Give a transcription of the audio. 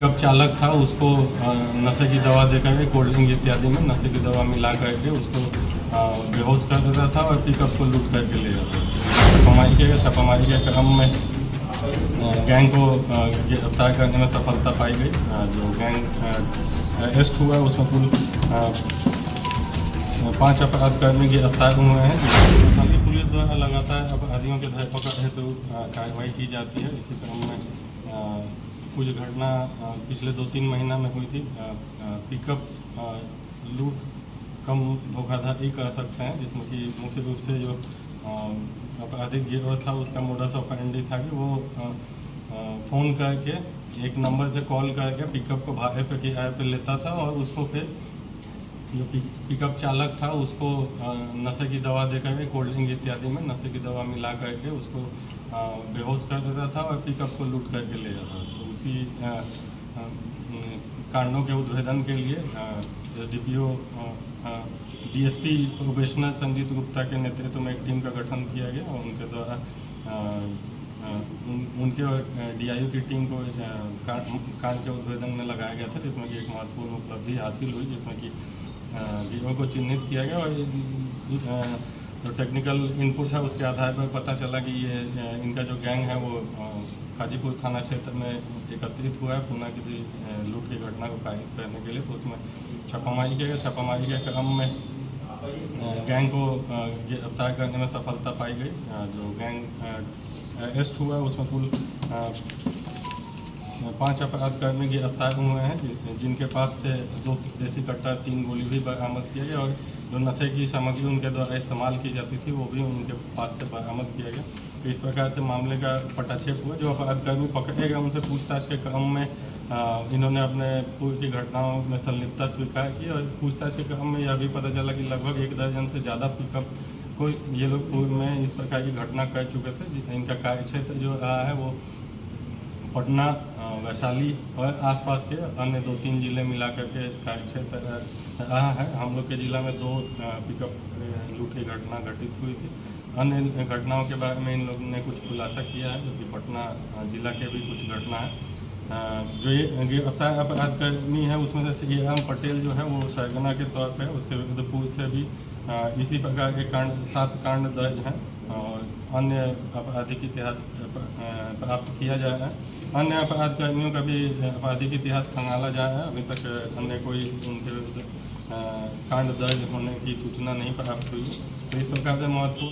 Pickup चालक था उसको नशे की दवा दे करके कोल्ड ड्रिंक इत्यादि में नशे की दवा मिला करके उसको बेहोश कर देता था और पिकअप को लूट करके ले जाता था। छापामारी के क्रम में गैंग को गिरफ्तार करने में सफलता पाई गई। जो गैंग अरेस्ट हुआ उसमें कुल 5 अपराधकर्मी गिरफ्तार हुए हैं। असम पुलिस द्वारा लगातार अपराधियों के धरपकड़ हेतु कार्रवाई की जाती है। इसी क्रम में कुछ घटना पिछले 2-3 महीना में हुई थी। पिकअप लूट कम धोखाधड़ी कर सकते हैं, जिसमें कि मुख्य रूप से जो आपराधिक गिरोह था उसका मोडस ऑपरेंडी था कि वो फ़ोन करके एक नंबर से कॉल करके पिकअप को भाड़े पे किराए पे लेता था और उसको फिर जो पिकअप चालक था उसको नशे की दवा दे करके कोल्ड ड्रिंक इत्यादि में नशे की दवा मिला करके उसको बेहोश कर देता था और पिकअप को लूट करके ले जाता था। तो उसी कांडों के उद्भेदन के लिए DPO DSP professional Sanjeet Gupta के नेतृत्व में एक टीम का गठन किया गया और उनके द्वारा उनके और DIU की टीम को कांड के उद्भेदन में लगाया गया था, जिसमें कि एक महत्वपूर्ण उपलब्धि हासिल हुई, जिसमें कि गिरोह को चिन्हित किया गया और जो टेक्निकल इनपुट है उसके आधार पर पता चला कि ये इनका जो गैंग है वो हाजीपुर थाना क्षेत्र में एकत्रित हुआ है पुनः किसी लूट की घटना को कारित करने के लिए। तो उसमें छापामारी किया गया। छापामारी के क्रम में गैंग को गिरफ्तार करने में सफलता पाई गई। जो गैंग अरेस्ट हुआ उसमें कुल 5 अपराधकर्मी गिरफ्तार हुए हैं, जिनके पास से 2 देसी कट्टा 3 गोली भी बरामद किया गया और जो नशे की सामग्री उनके द्वारा इस्तेमाल की जाती थी वो भी उनके पास से बरामद किया गया। तो इस प्रकार से मामले का पटाक्षेप हुआ। जो अपराधकर्मी पकड़े गए उनसे पूछताछ के क्रम में इन्होंने अपने पूर्व की घटनाओं में संलिप्तता स्वीकार की और पूछताछ के क्रम में यह भी पता चला कि लगभग 1 दर्जन से ज़्यादा पिकअप को ये लोग पूर्व में इस प्रकार की घटना कर चुके थे। इनका कार्यक्षेत्र जो रहा है वो पटना, वैशाली और आसपास के अन्य 2-3 जिले मिलाकर के कार्यक्षेत्र रहा है। हम लोग के जिला में 2 पिकअप लूट की घटना घटित हुई थी। अन्य घटनाओं के बारे में इन लोगों ने कुछ खुलासा किया है, जो कि पटना जिला के भी कुछ घटना है। जो ये गिरफ्तार अपराधकर्मी है उसमें से श्रीराम पटेल जो है वो सरगना के तौर पर, उसके विरुद्ध पूर्व से भी इसी प्रकार के 7 कांड दर्ज हैं और अन्य आपराधिक इतिहास प्राप्त किया जा रहा है। अन्य अपराधकर्मियों का भी आपराधिक इतिहास खंगाला जा रहा है। अभी तक अन्य कोई उनके विरुद्ध कांड दर्ज होने की सूचना नहीं प्राप्त हुई। तो इस प्रकार से महत्वपूर्ण